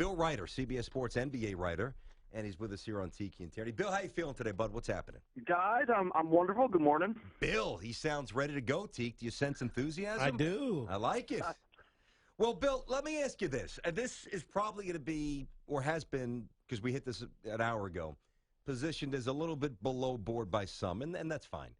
Bill Reiter, CBS Sports NBA writer, and he's with us here on Tiki and Tierney. Bill, how you feeling today, bud? What's happening? Guys, I'm wonderful. Good morning. Bill, he sounds ready to go, Teak. Do you sense enthusiasm? I do. I like it. Well, Bill, let me ask you this. This is probably going to be, or has been, because we hit this an hour ago, positioned as a little bit below board by some, and that's fine.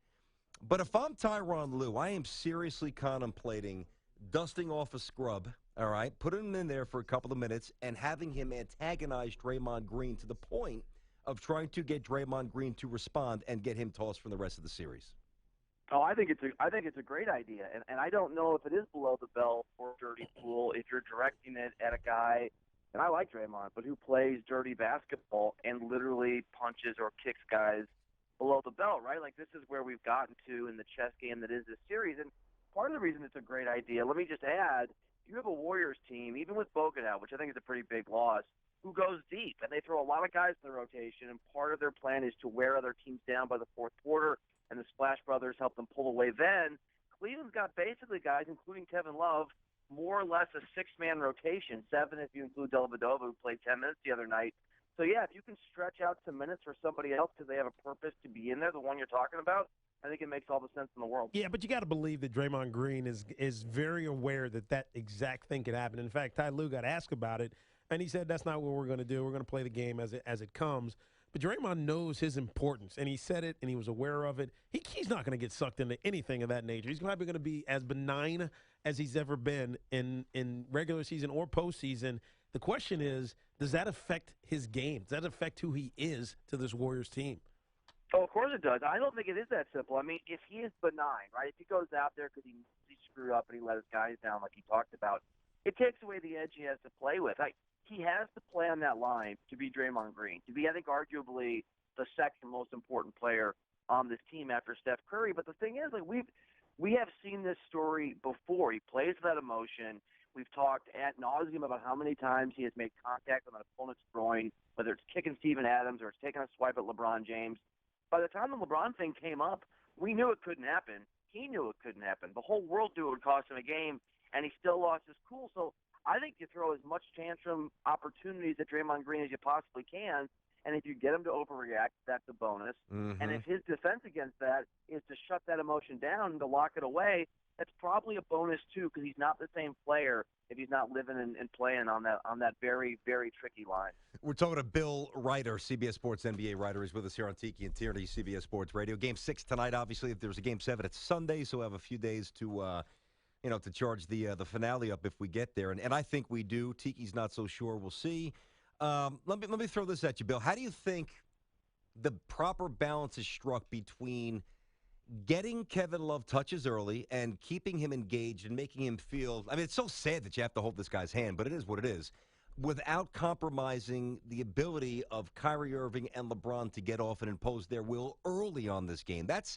But if I'm Tyronn Lue, I am seriously contemplating dusting off a scrub, all right, putting him in there for a couple of minutes and having him antagonize Draymond Green to the point of trying to get Draymond Green to respond and get him tossed from the rest of the series. Oh, I think it's a great idea, and I don't know if it is below the belt or dirty pool if you're directing it at a guy, and I like Draymond, but who plays dirty basketball and literally punches or kicks guys below the belt, right? Like, this is where we've gotten to in the chess game that is this series, and part of the reason it's a great idea, let me just add, you have a Warriors team, even with Bogut out, which I think is a pretty big loss, who goes deep, and they throw a lot of guys in the rotation, and part of their plan is to wear other teams down by the fourth quarter, and the Splash Brothers help them pull away then. Cleveland's got basically guys, including Kevin Love, more or less a six-man rotation, 7 if you include Dellavedova, who played 10 minutes the other night. So, yeah, if you can stretch out some minutes for somebody else because they have a purpose to be in there, the one you're talking about, I think it makes all the sense in the world. Yeah, but you got to believe that Draymond Green is very aware that exact thing could happen. In fact, Ty Lue got asked about it, and he said that's not what we're going to do. We're going to play the game as it comes. But Draymond knows his importance, and he said it, and he was aware of it. He's not going to get sucked into anything of that nature. He's probably going to be as benign as he's ever been in regular season or postseason. The question is, does that affect his game? Does that affect who he is to this Warriors team? Oh, of course it does. I don't think it is that simple. I mean, if he is benign, right, if he goes out there because he screwed up and he let his guys down like he talked about, it takes away the edge he has to play with. He has to play on that line to be Draymond Green, to be, I think, arguably the second most important player on this team after Steph Curry. But the thing is, like, we have seen this story before. He plays with that emotion. We've talked ad nauseum about how many times he has made contact with an opponent's groin, whether it's kicking Steven Adams or it's taking a swipe at LeBron James. By the time the LeBron thing came up, we knew it couldn't happen. He knew it couldn't happen. The whole world knew it would cost him a game, and he still lost his cool. So I think you throw as much tantrum opportunities at Draymond Green as you possibly can, and if you get him to overreact, that's a bonus. Mm-hmm. And if his defense against that is to shut that emotion down and to lock it away, that's probably a bonus too, because he's not the same player if he's not living and playing on that very, very tricky line. We're talking to Bill Reiter, CBS Sports NBA writer. He's with us here on Tiki and Tierney, CBS Sports Radio. Game 6 tonight, obviously. If there's a Game 7, it's Sunday, so we'll have a few days to to charge the finale up if we get there. And I think we do. Tiki's not so sure. We'll see. Let me throw this at you, Bill. How do you think the proper balance is struck between getting Kevin Love touches early and keeping him engaged and making him feel – I mean, it's so sad that you have to hold this guy's hand, but it is what it is – without compromising the ability of Kyrie Irving and LeBron to get off and impose their will early on this game? That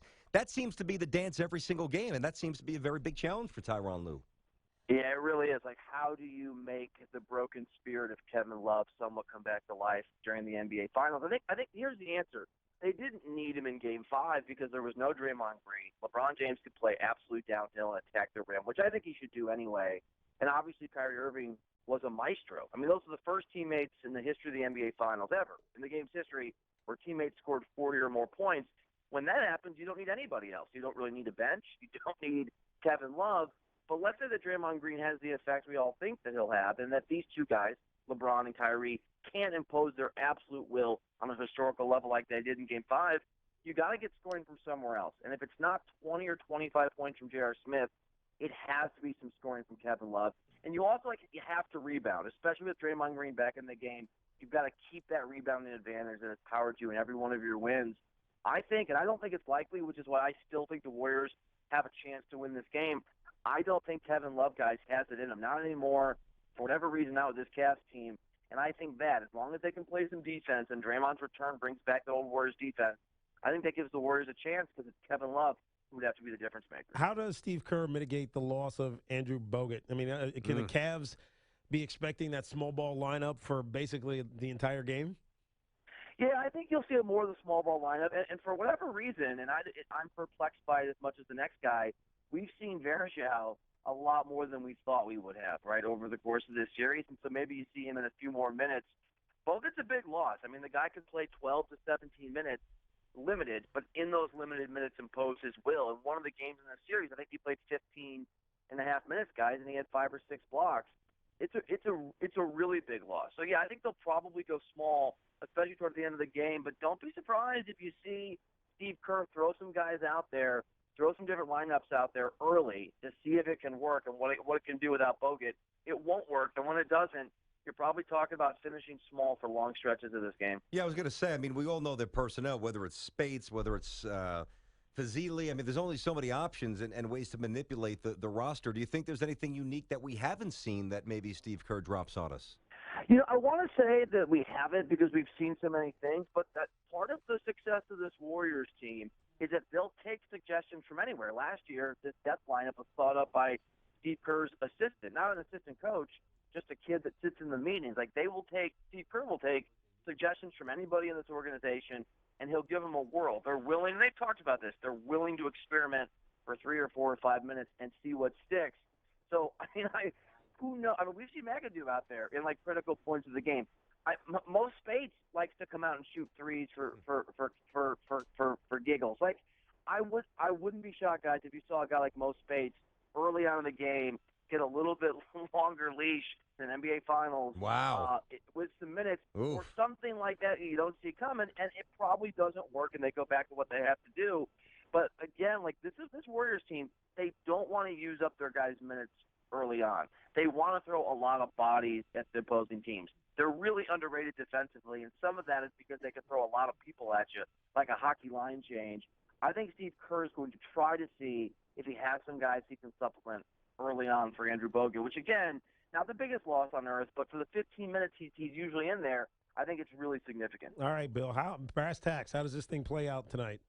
seems to be the dance every single game, and that seems to be a very big challenge for Tyronn Lue. Yeah, it really is. Like, how do you make the broken spirit of Kevin Love somewhat come back to life during the NBA Finals? I think here's the answer. They didn't need him in Game 5 because there was no Draymond Green. LeBron James could play absolute downhill and attack the rim, which I think he should do anyway. And obviously Kyrie Irving was a maestro. I mean, those are the first teammates in the history of the NBA Finals ever, in the game's history, where teammates scored 40 or more points. When that happens, you don't need anybody else. You don't really need a bench. You don't need Kevin Love. But let's say that Draymond Green has the effect we all think that he'll have, and that these two guys, LeBron and Kyrie, can't impose their absolute will on a historical level like they did in Game 5. You got to get scoring from somewhere else. And if it's not 20 or 25 points from J.R. Smith, it has to be some scoring from Kevin Love. And you also you have to rebound, especially with Draymond Green back in the game. You've got to keep that rebounding advantage that has powered you in every one of your wins. I think, and I don't think it's likely, which is why I still think the Warriors have a chance to win this game. I don't think Kevin Love, guys, has it in him. Not anymore, for whatever reason, not with this Cavs team. And I think that as long as they can play some defense and Draymond's return brings back the old Warriors defense, I think that gives the Warriors a chance because it's Kevin Love who would have to be the difference maker. How does Steve Kerr mitigate the loss of Andrew Bogut? I mean, can the Cavs be expecting that small ball lineup for basically the entire game? Yeah, I think you'll see more of the small ball lineup. And for whatever reason, and I'm perplexed by it as much as the next guy, we've seen Varejao a lot more than we thought we would have, right, over the course of this series. And so maybe you see him in a few more minutes. Bogut, a big loss. I mean, the guy could play 12 to 17 minutes limited, but in those limited minutes impose his will. In one of the games in the series, I think he played 15 and a half minutes, guys, and he had 5 or 6 blocks. It's a really big loss. So, yeah, I think they'll probably go small, especially toward the end of the game. But don't be surprised if you see Steve Kerr throw some guys out there, throw some different lineups out there early to see if it can work and what it can do without Bogut. It won't work, and when it doesn't, you're probably talking about finishing small for long stretches of this game. Yeah, I was going to say, I mean, we all know their personnel, whether it's Spates, whether it's Fazili. I mean, there's only so many options and ways to manipulate the roster. Do you think there's anything unique that we haven't seen that maybe Steve Kerr drops on us? You know, I want to say that we haven't because we've seen so many things, but that part of the success of this Warriors team is that they'll take suggestions from anywhere. Last year, this depth lineup was thought up by Steve Kerr's assistant, not an assistant coach, just a kid that sits in the meetings. Like Steve Kerr will take suggestions from anybody in this organization, and he'll give them a whirl. They're willing, they've talked about this, they're willing to experiment for 3 or 4 or 5 minutes and see what sticks. So, I mean, who knows? I mean, we've seen McAdoo out there in, like, critical points of the game. Mo Spates likes to come out and shoot threes for giggles. Like, I wouldn't be shocked, guys, if you saw a guy like Mo Spates early on in the game get a little bit longer leash than NBA Finals. Wow. With some minutes Oof. or something like that you don't see coming, and it probably doesn't work, and they go back to what they have to do. But, again, like, this Warriors team, they don't want to use up their guys' minutes early on. They want to throw a lot of bodies at the opposing teams. They're really underrated defensively, and some of that is because they can throw a lot of people at you, like a hockey line change. I think Steve Kerr is going to try to see if he has some guys he can supplement early on for Andrew Bogut, which, again, not the biggest loss on earth, but for the 15 minutes he's usually in there, I think it's really significant. All right, Bill, brass tacks, how does this thing play out tonight?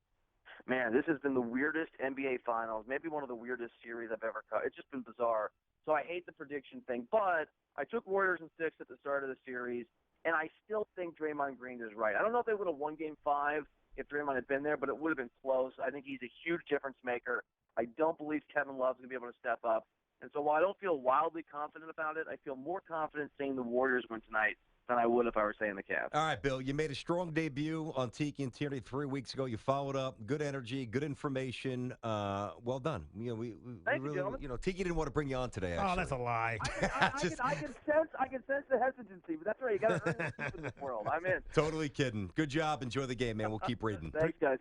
Man, this has been the weirdest NBA Finals, maybe one of the weirdest series I've ever cut. It's just been bizarre. So I hate the prediction thing, but I took Warriors in 6 at the start of the series, and I still think Draymond Green is right. I don't know if they would have won Game 5 if Draymond had been there, but it would have been close. I think he's a huge difference maker. I don't believe Kevin Love's going to be able to step up. And so while I don't feel wildly confident about it, I feel more confident saying the Warriors win tonight than I would if I were saying the Cavs. All right, Bill, you made a strong debut on Tiki and Tierney 3 weeks ago. You followed up. Good energy, good information. Well done. You know, we really, gentlemen. you know, Tiki didn't want to bring you on today, actually. Oh, that's a lie. I can sense the hesitancy, but that's right. You got to earn your keep in this world. I'm in. Totally kidding. Good job. Enjoy the game, man. We'll keep reading. Thanks, guys.